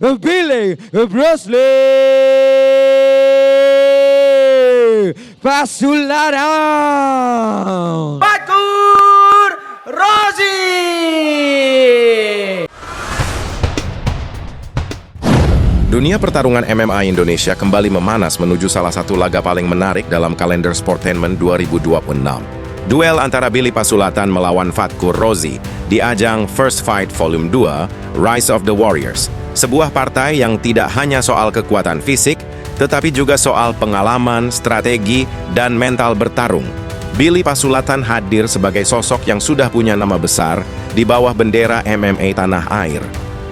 Billy Bruce Pasulatan Fatkur Rozi. Dunia pertarungan MMA Indonesia kembali memanas menuju salah satu laga paling menarik dalam kalender Sportainment 2026. Duel antara Billy Pasulatan melawan Fatkur Rozi di ajang First Fight Volume 2, Rise of the Warriors. Sebuah partai yang tidak hanya soal kekuatan fisik, tetapi juga soal pengalaman, strategi, dan mental bertarung. Billy Pasulatan hadir sebagai sosok yang sudah punya nama besar di bawah bendera MMA tanah air.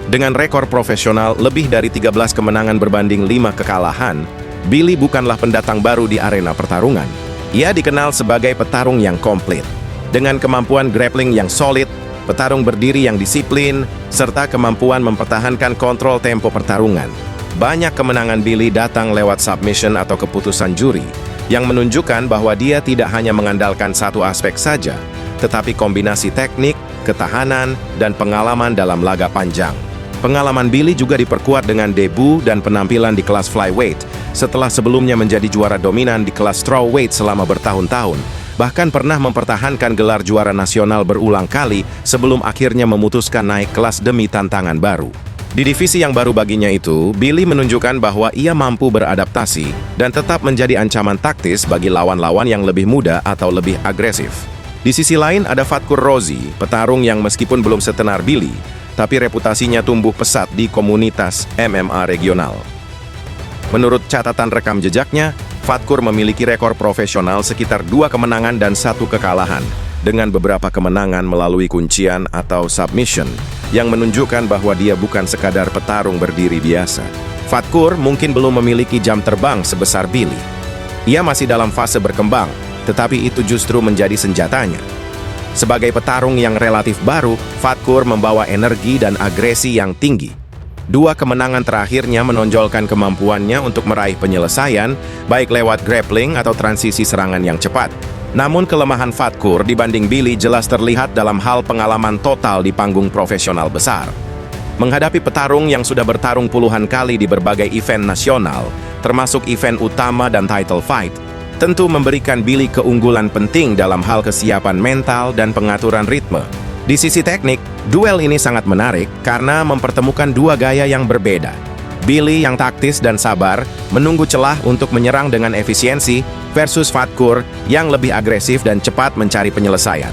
Dengan rekor profesional lebih dari 13 kemenangan berbanding 5 kekalahan, Billy bukanlah pendatang baru di arena pertarungan. Ia dikenal sebagai petarung yang komplit. Dengan kemampuan grappling yang solid, petarung berdiri yang disiplin, serta kemampuan mempertahankan kontrol tempo pertarungan. Banyak kemenangan Billy datang lewat submission atau keputusan juri, yang menunjukkan bahwa dia tidak hanya mengandalkan satu aspek saja, tetapi kombinasi teknik, ketahanan, dan pengalaman dalam laga panjang. Pengalaman Billy juga diperkuat dengan debu dan penampilan di kelas flyweight, setelah sebelumnya menjadi juara dominan di kelas strawweight selama bertahun-tahun, bahkan pernah mempertahankan gelar juara nasional berulang kali sebelum akhirnya memutuskan naik kelas demi tantangan baru. Di divisi yang baru baginya itu, Billy menunjukkan bahwa ia mampu beradaptasi dan tetap menjadi ancaman taktis bagi lawan-lawan yang lebih muda atau lebih agresif. Di sisi lain ada Fatkur Rozi, petarung yang meskipun belum setenar Billy, tapi reputasinya tumbuh pesat di komunitas MMA regional. Menurut catatan rekam jejaknya, Fatkur memiliki rekor profesional sekitar 2 kemenangan dan 1 kekalahan, dengan beberapa kemenangan melalui kuncian atau submission, yang menunjukkan bahwa dia bukan sekadar petarung berdiri biasa. Fatkur mungkin belum memiliki jam terbang sebesar Billy. Ia masih dalam fase berkembang, tetapi itu justru menjadi senjatanya. Sebagai petarung yang relatif baru, Fatkur membawa energi dan agresi yang tinggi. 2 kemenangan terakhirnya menonjolkan kemampuannya untuk meraih penyelesaian, baik lewat grappling atau transisi serangan yang cepat. Namun kelemahan Fatkur dibanding Billy jelas terlihat dalam hal pengalaman total di panggung profesional besar. Menghadapi petarung yang sudah bertarung puluhan kali di berbagai event nasional, termasuk event utama dan title fight, tentu memberikan Billy keunggulan penting dalam hal kesiapan mental dan pengaturan ritme. Di sisi teknik, duel ini sangat menarik karena mempertemukan 2 gaya yang berbeda. Billy yang taktis dan sabar menunggu celah untuk menyerang dengan efisiensi versus Fatkur yang lebih agresif dan cepat mencari penyelesaian.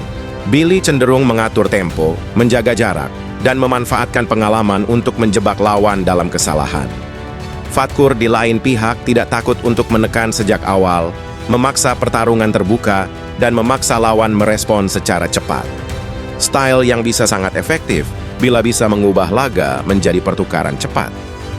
Billy cenderung mengatur tempo, menjaga jarak, dan memanfaatkan pengalaman untuk menjebak lawan dalam kesalahan. Fatkur di lain pihak tidak takut untuk menekan sejak awal, memaksa pertarungan terbuka, dan memaksa lawan merespon secara cepat. Style yang bisa sangat efektif bila bisa mengubah laga menjadi pertukaran cepat.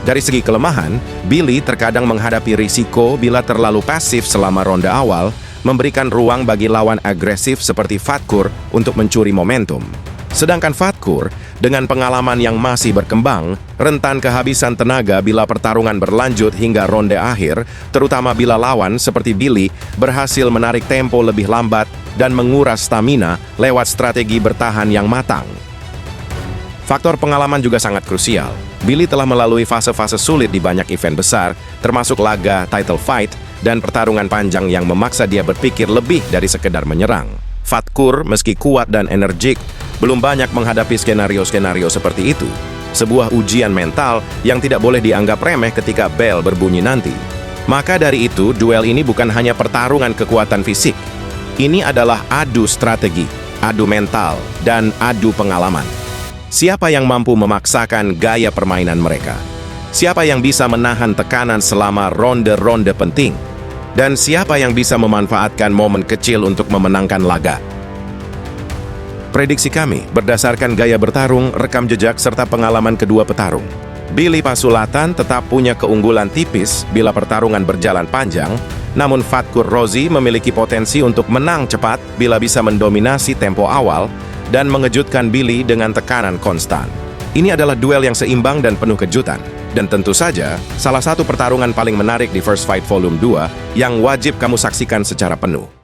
Dari segi kelemahan, Billy terkadang menghadapi risiko bila terlalu pasif selama ronde awal, memberikan ruang bagi lawan agresif seperti Fatkur untuk mencuri momentum. Sedangkan Fatkur, dengan pengalaman yang masih berkembang, rentan kehabisan tenaga bila pertarungan berlanjut hingga ronde akhir, terutama bila lawan seperti Billy berhasil menarik tempo lebih lambat dan menguras stamina lewat strategi bertahan yang matang. Faktor pengalaman juga sangat krusial. Billy telah melalui fase-fase sulit di banyak event besar, termasuk laga, title fight, dan pertarungan panjang yang memaksa dia berpikir lebih dari sekedar menyerang. Fatkur, meski kuat dan energik, belum banyak menghadapi skenario-skenario seperti itu. Sebuah ujian mental yang tidak boleh dianggap remeh ketika bel berbunyi nanti. Maka dari itu, duel ini bukan hanya pertarungan kekuatan fisik. Ini adalah adu strategi, adu mental, dan adu pengalaman. Siapa yang mampu memaksakan gaya permainan mereka? Siapa yang bisa menahan tekanan selama ronde-ronde penting? Dan siapa yang bisa memanfaatkan momen kecil untuk memenangkan laga? Prediksi kami berdasarkan gaya bertarung, rekam jejak, serta pengalaman kedua petarung. Billy Pasulatan tetap punya keunggulan tipis bila pertarungan berjalan panjang, namun Fatkur Rozi memiliki potensi untuk menang cepat bila bisa mendominasi tempo awal dan mengejutkan Billy dengan tekanan konstan. Ini adalah duel yang seimbang dan penuh kejutan. Dan tentu saja, salah satu pertarungan paling menarik di First Fight Volume 2 yang wajib kamu saksikan secara penuh.